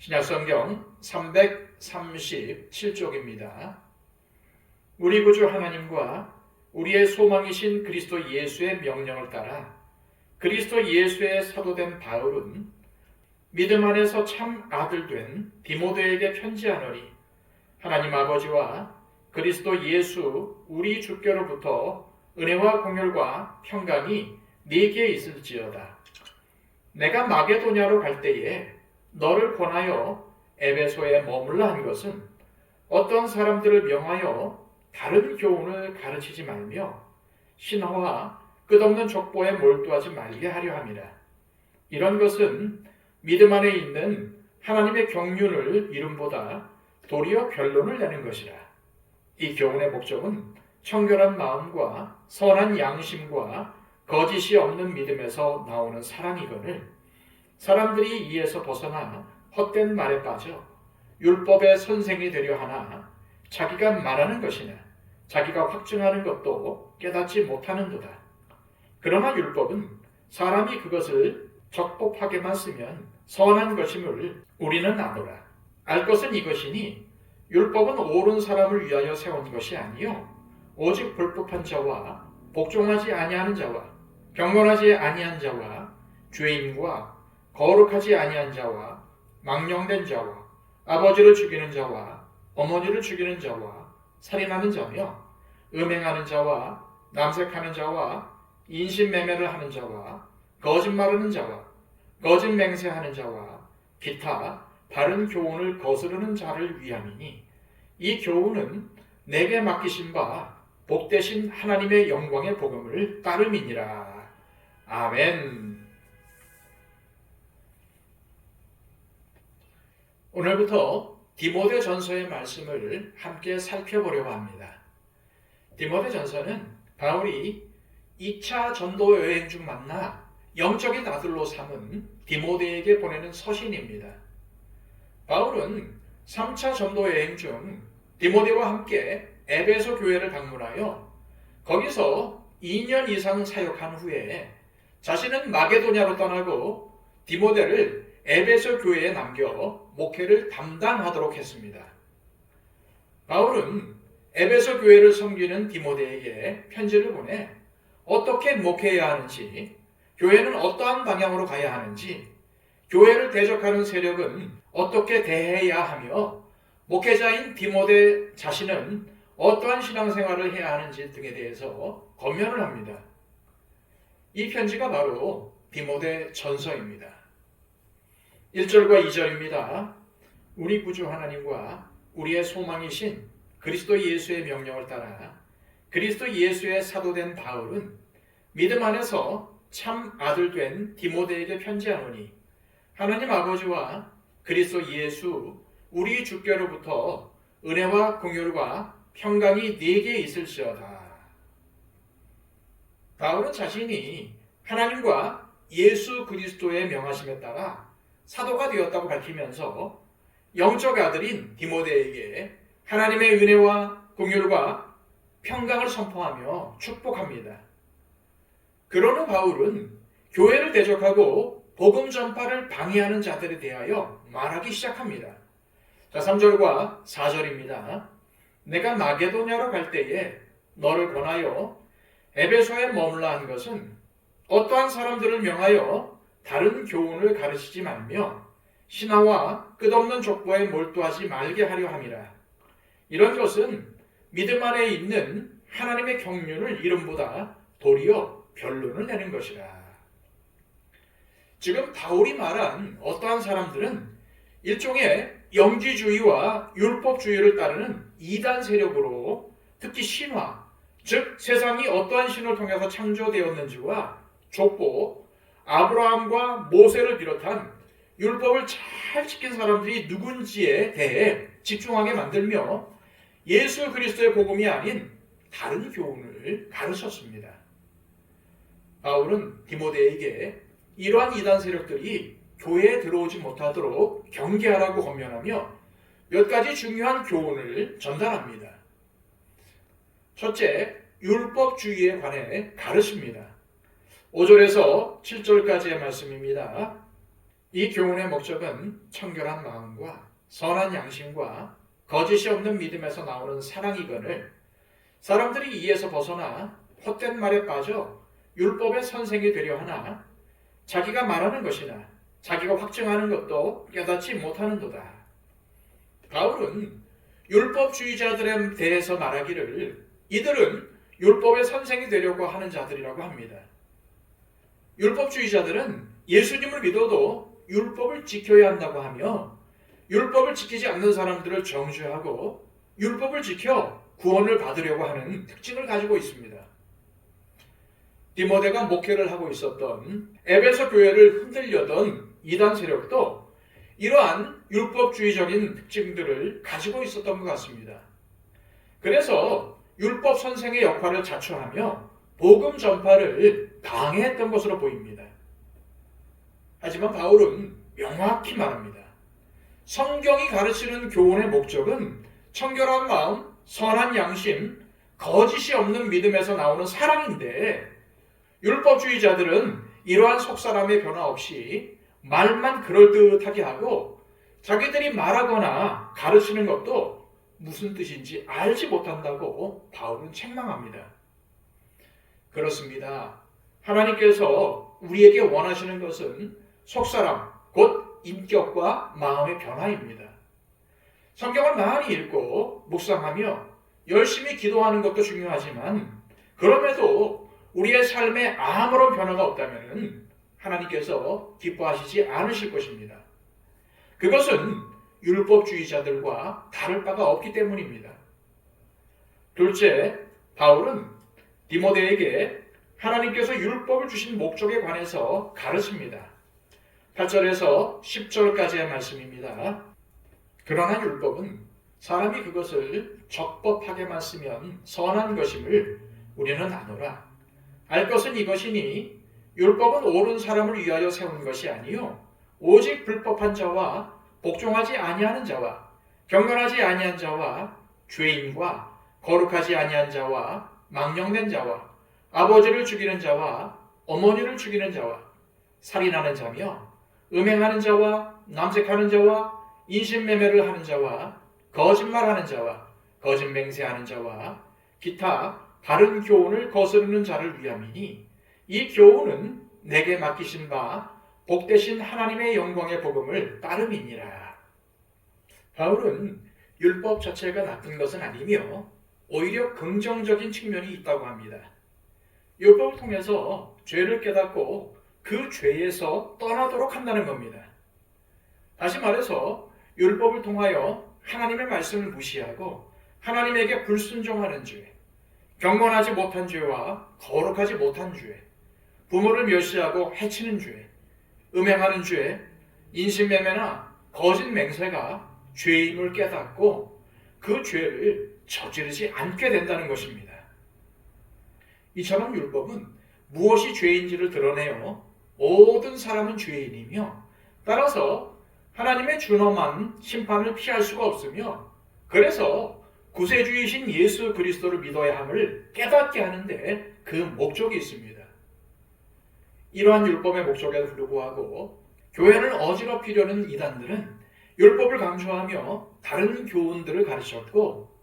신약성경 337쪽입니다. 우리 구주 하나님과 우리의 소망이신 그리스도 예수의 명령을 따라 그리스도 예수의 사도된 바울은 믿음 안에서 참 아들 된 디모데에게 편지하노니 하나님 아버지와 그리스도 예수 우리 주께로부터 은혜와 공혈과 평강이 네게 있을지어다. 내가 마게도냐로 갈 때에 너를 권하여 에베소에 머물라 한 것은 어떤 사람들을 명하여 다른 교훈을 가르치지 말며 신화와 끝없는 족보에 몰두하지 말게 하려 함이라. 이런 것은 믿음 안에 있는 하나님의 경륜을 이름보다 도리어 변론을 내는 것이라. 이 교훈의 목적은 청결한 마음과 선한 양심과 거짓이 없는 믿음에서 나오는 사랑이거늘 사람들이 이에서 벗어나 헛된 말에 빠져 율법의 선생이 되려 하나 자기가 말하는 것이나 자기가 확증하는 것도 깨닫지 못하는도다. 그러나 율법은 사람이 그것을 적법하게만 쓰면 선한 것임을 우리는 아노라. 알 것은 이것이니 율법은 옳은 사람을 위하여 세운 것이 아니요 오직 불법한 자와 복종하지 아니하는 자와 경건하지 아니한 자와 죄인과 거룩하지 아니한 자와 망령된 자와 아버지를 죽이는 자와 어머니를 죽이는 자와 살인하는 자며 음행하는 자와 남색하는 자와 인신매매를 하는 자와 거짓말하는 자와 거짓 맹세하는 자와 기타 바른 교훈을 거스르는 자를 위함이니 이 교훈은 내게 맡기신 바 복되신 하나님의 영광의 복음을 따름이니라. 아멘. 오늘부터 디모데 전서의 말씀을 함께 살펴보려고 합니다. 디모데 전서는 바울이 2차 전도 여행 중 만나 영적인 아들로 삼은 디모데에게 보내는 서신입니다. 바울은 3차 전도 여행 중 디모데와 함께 에베소 교회를 방문하여 거기서 2년 이상 사역한 후에 자신은 마게도냐로 떠나고 디모데를 에베소 교회에 남겨 목회를 담당하도록 했습니다. 바울은 에베소 교회를 섬기는 디모데에게 편지를 보내 어떻게 목회해야 하는지, 교회는 어떠한 방향으로 가야 하는지, 교회를 대적하는 세력은 어떻게 대해야 하며 목회자인 디모데 자신은 어떠한 신앙생활을 해야 하는지 등에 대해서 권면을 합니다. 이 편지가 바로 디모데 전서입니다. 1절과 2절입니다. 우리 구주 하나님과 우리의 소망이신 그리스도 예수의 명령을 따라 그리스도 예수의 사도된 바울은 믿음 안에서 참 아들 된 디모데에게 편지하노니 하나님 아버지와 그리스도 예수 우리 주께로부터 은혜와 공혈과 평강이 네게 있을지어다. 바울은 자신이 하나님과 예수 그리스도의 명하심에 따라 사도가 되었다고 밝히면서 영적 아들인 디모데에게 하나님의 은혜와 공혈과 평강을 선포하며 축복합니다. 그러나 바울은 교회를 대적하고 복음 전파를 방해하는 자들에 대하여 말하기 시작합니다. 자, 3절과 4절입니다. 내가 마게도냐로 갈 때에 너를 권하여 에베소에 머물라 한 것은 어떠한 사람들을 명하여 다른 교훈을 가르치지 말며 신화와 끝없는 족보에 몰두하지 말게 하려 함이라. 이런 것은 믿음 안에 있는 하나님의 경륜을 이름보다 도리어 변론을 내는 것이라. 지금 바울이 말한 어떠한 사람들은 일종의 영지주의와 율법주의를 따르는 이단 세력으로 특히 신화, 즉 세상이 어떠한 신을 통해서 창조되었는지와 족보, 아브라함과 모세를 비롯한 율법을 잘 지킨 사람들이 누군지에 대해 집중하게 만들며 예수 그리스도의 복음이 아닌 다른 교훈을 가르쳤습니다. 바울은 디모데에게 이러한 이단 세력들이 교회에 들어오지 못하도록 경계하라고 권면하며 몇 가지 중요한 교훈을 전달합니다. 첫째, 율법주의에 관해 가르칩니다. 5절에서 7절까지의 말씀입니다. 이 교훈의 목적은 청결한 마음과 선한 양심과 거짓이 없는 믿음에서 나오는 사랑이거늘 사람들이 이에서 벗어나 헛된 말에 빠져 율법의 선생이 되려 하나 자기가 말하는 것이나 자기가 확증하는 것도 깨닫지 못하는도다. 바울은 율법주의자들에 대해서 말하기를 이들은 율법의 선생이 되려고 하는 자들이라고 합니다. 율법주의자들은 예수님을 믿어도 율법을 지켜야 한다고 하며 율법을 지키지 않는 사람들을 정죄하고 율법을 지켜 구원을 받으려고 하는 특징을 가지고 있습니다. 디모데가 목회를 하고 있었던 에베소 교회를 흔들려던 이단 세력도 이러한 율법주의적인 특징들을 가지고 있었던 것 같습니다. 그래서 율법 선생의 역할을 자처하며 복음 전파를 방해했던 것으로 보입니다. 하지만 바울은 명확히 말합니다. 성경이 가르치는 교훈의 목적은 청결한 마음, 선한 양심, 거짓이 없는 믿음에서 나오는 사랑인데 율법주의자들은 이러한 속사람의 변화 없이 말만 그럴듯하게 하고 자기들이 말하거나 가르치는 것도 무슨 뜻인지 알지 못한다고 바울은 책망합니다. 그렇습니다. 하나님께서 우리에게 원하시는 것은 속사람, 곧 인격과 마음의 변화입니다. 성경을 많이 읽고 묵상하며 열심히 기도하는 것도 중요하지만 그럼에도 우리의 삶에 아무런 변화가 없다면 하나님께서 기뻐하시지 않으실 것입니다. 그것은 율법주의자들과 다를 바가 없기 때문입니다. 둘째, 바울은 디모데에게 하나님께서 율법을 주신 목적에 관해서 가르칩니다. 8절에서 10절까지의 말씀입니다. 그러나 율법은 사람이 그것을 적법하게만 쓰면 선한 것임을 우리는 아노라. 알 것은 이것이니 율법은 옳은 사람을 위하여 세운 것이 아니요 오직 불법한 자와 복종하지 아니하는 자와 경건하지 아니한 자와 죄인과 거룩하지 아니한 자와 망령된 자와 아버지를 죽이는 자와 어머니를 죽이는 자와 살인하는 자며 음행하는 자와 남색하는 자와 인신매매를 하는 자와 거짓말하는 자와 거짓 맹세하는 자와 기타 다른 교훈을 거스르는 자를 위함이니 이 교훈은 내게 맡기신 바 복되신 하나님의 영광의 복음을 따름이니라. 바울은 율법 자체가 나쁜 것은 아니며 오히려 긍정적인 측면이 있다고 합니다. 율법을 통해서 죄를 깨닫고 그 죄에서 떠나도록 한다는 겁니다. 다시 말해서 율법을 통하여 하나님의 말씀을 무시하고 하나님에게 불순종하는 죄, 경건하지 못한 죄와 거룩하지 못한 죄, 부모를 멸시하고 해치는 죄, 음행하는 죄, 인신매매나 거짓 맹세가 죄임을 깨닫고 그 죄를 저지르지 않게 된다는 것입니다. 이처럼 율법은 무엇이 죄인지를 드러내어 모든 사람은 죄인이며 따라서 하나님의 준엄한 심판을 피할 수가 없으며 그래서 구세주이신 예수 그리스도를 믿어야 함을 깨닫게 하는데 그 목적이 있습니다. 이러한 율법의 목적에도 불구하고 교회를 어지럽히려는 이단들은 율법을 강조하며 다른 교훈들을 가르쳤고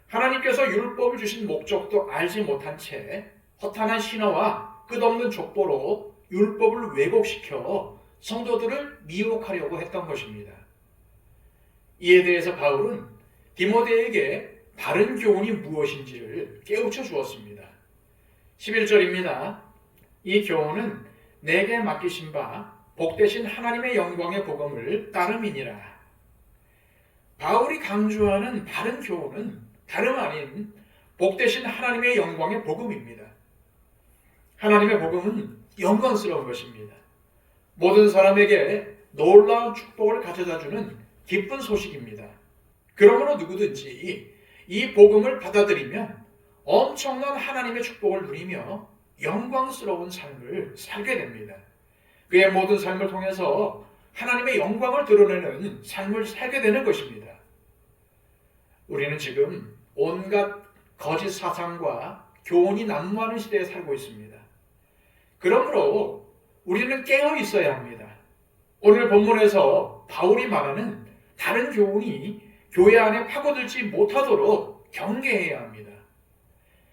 하나님께서 율법을 주신 목적도 알지 못한 채 허탄한 신화와 끝없는 족보로 율법을 왜곡시켜 성도들을 미혹하려고 했던 것입니다. 이에 대해서 바울은 디모데에게 바른 교훈이 무엇인지를 깨우쳐 주었습니다. 11절입니다. 이 교훈은 내게 맡기신 바 복되신 하나님의 영광의 복음을 따름이니라. 바울이 강조하는 바른 교훈은 다름 아닌 복되신 하나님의 영광의 복음입니다. 하나님의 복음은 영광스러운 것입니다. 모든 사람에게 놀라운 축복을 가져다주는 기쁜 소식입니다. 그러므로 누구든지 이 복음을 받아들이면 엄청난 하나님의 축복을 누리며 영광스러운 삶을 살게 됩니다. 그의 모든 삶을 통해서 하나님의 영광을 드러내는 삶을 살게 되는 것입니다. 우리는 지금 온갖 거짓 사상과 교훈이 난무하는 시대에 살고 있습니다. 그러므로 우리는 깨어 있어야 합니다. 오늘 본문에서 바울이 말하는 다른 교훈이 교회 안에 파고들지 못하도록 경계해야 합니다.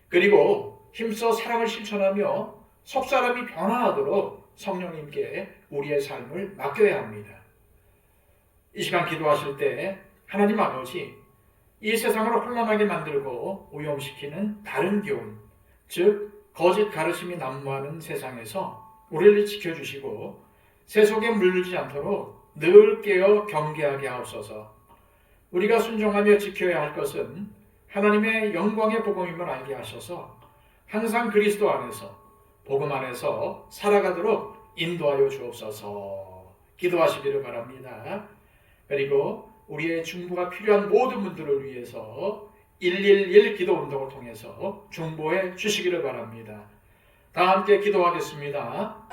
그리고 힘써 사랑을 실천하며 속사람이 변화하도록 성령님께 우리의 삶을 맡겨야 합니다. 이 시간 기도하실 때 하나님 아버지, 이 세상을 혼란하게 만들고 오염시키는 다른 교훈, 즉 거짓 가르침이 난무하는 세상에서 우리를 지켜주시고 세속에 물들지 않도록 늘 깨어 경계하게 하옵소서. 우리가 순종하며 지켜야 할 것은 하나님의 영광의 복음임을 알게 하셔서 항상 그리스도 안에서 복음 안에서 살아가도록 인도하여 주옵소서. 기도하시기를 바랍니다. 그리고 우리의 중보가 필요한 모든 분들을 위해서 111 기도 운동을 통해서 중보해 주시기를 바랍니다. 다 함께 기도하겠습니다.